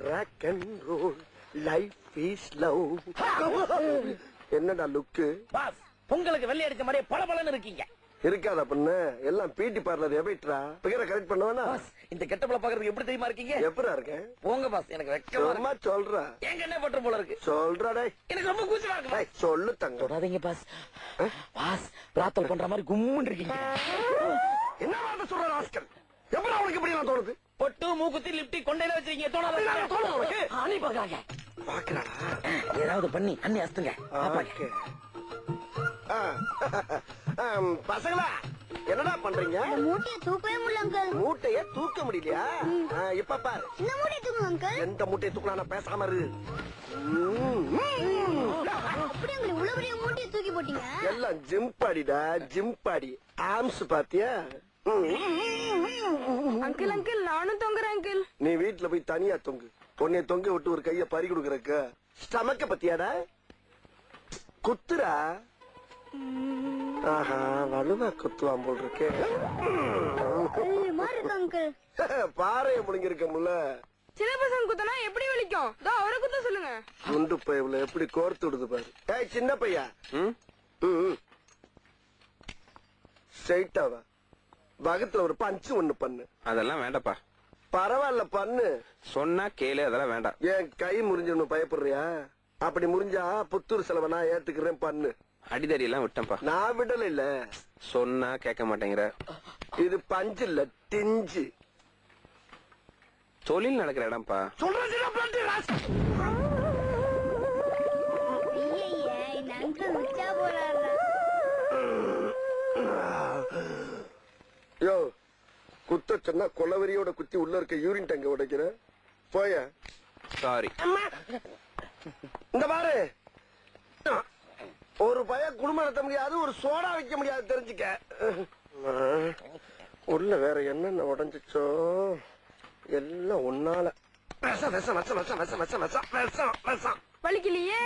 Rock and roll life is love. என்னடா look pass? உங்களுக்கு வெள்ளை அடிச்ச மாதிரியே பளபளன்னு இருக்கீங்க. இருக்காதா பொண்ணு? எல்லாம் பிடி பார்லர் எவைட்ரா பிகரை கரெக்ட் பண்ணுவானா? இந்த கெட்டப்ல பாக்குறதுக்கு எப்படி தெரியுமா இருக்கீங்க? எப்படா இருக்கேன்? போங்க பாஸ், எனக்கு வெக்கமா சொல்றா. எங்க என்ன பண்ற போல இருக்கு? சொல்றா டேய். எனக்கு ரொம்ப கூச்சமா இருக்கு. சொல்லு தங்க. தொடாதீங்க பாஸ். பாஸ் பிரார்த்தனை பண்ற மாதிரி கும்முன்னு இருக்கீங்க. என்ன வார்த்தை சொல்ற ராஸ்கல்? எப்படா உனக்கு இப்படி எல்லாம் தோணுது? பொட்டு மூக்குத்தி லிப்டி கொண்டையில வச்சிருக்கீங்க. தோணாத உனக்கு? ஆனி பாக்காங்க. பாக்குறாடா. ஏதாவது பண்ணி அண்ணி அஸ்துங்க. ஓகே. பசங்களா என்னடா பண்றீங்க? மூட்டையை தூக்கவே முடியல அங்கிள். மூட்டைய தூக்க முடியலையா? இப்ப பாரு. இந்த மூட்டையை தூக்குங்க அங்கிள். எந்த மூட்டையை தூக்கலாம்? பேசாம இரு. அப்படி அங்கிள் இவ்வளவு பெரிய மூட்டையை தூக்கி போட்டீங்க? எல்லாம் ஜிம் பாடிடா, ஜிம் பாடி. ஆம்ஸ் பாத்தியா? அங்கிள் அங்கிள் நானும் தொங்குறேன் அங்கிள். நீ வீட்டுல போய் தனியா தொங்கு. உன்னை தொங்க விட்டு ஒரு கைய பறி கொடுக்கறக்கு. ஸ்டமக்க பத்தியாடா? குத்துரா. ஆஹா, வலுவா குத்துவான் போல் இருக்கு. பாறைய முழுங்கிருக்க முல்ல. சின்ன பசங்க குத்தனா எப்படி வலிக்கும்? அவரை குத்த சொல்லுங்க. குண்டு பையவுல எப்படி கோர்த்து விடுது பாரு. ஏய் சின்ன பையா, ஸ்ட்ரைட்டாவா வகத்துல ஒரு பஞ்சு ஒண்ணு பண்ணு. அதெல்லாம் வேண்டாப்பா. பரவாயில்ல பண்ணு. சொன்னா கேளு, அதெல்லாம் வேண்டாம். என் கை முறிஞ்சு பயப்படுறியா? அப்படி முறிஞ்சா புத்தூர் செலவை நான் ஏத்துக்கிறேன், பண்ணு. அடிதடி எல்லாம் விட்டேன்ப்பா. நான் விடல. இல்ல சொன்னா கேட்க மாட்டேங்கிற. இது பஞ்சு இல்ல, டிஞ்சு. தொழில் நடக்கிற இடம்ப்பா. யோ, குத்த சொன்னா கொலவெறியோட குத்தி உள்ள இருக்க யூரின் டேங்க உடைக்கிற. போய. சாரி. இந்த பாரு, ஒரு பய குடும்பம் நடத்த முடியாது, ஒரு சோடா வைக்க முடியாது, தெரிஞ்சுக்க. உள்ள வேற என்னென்ன உடஞ்சிச்சோ எல்லாம் ஒன்னால. வலிக்கலையே.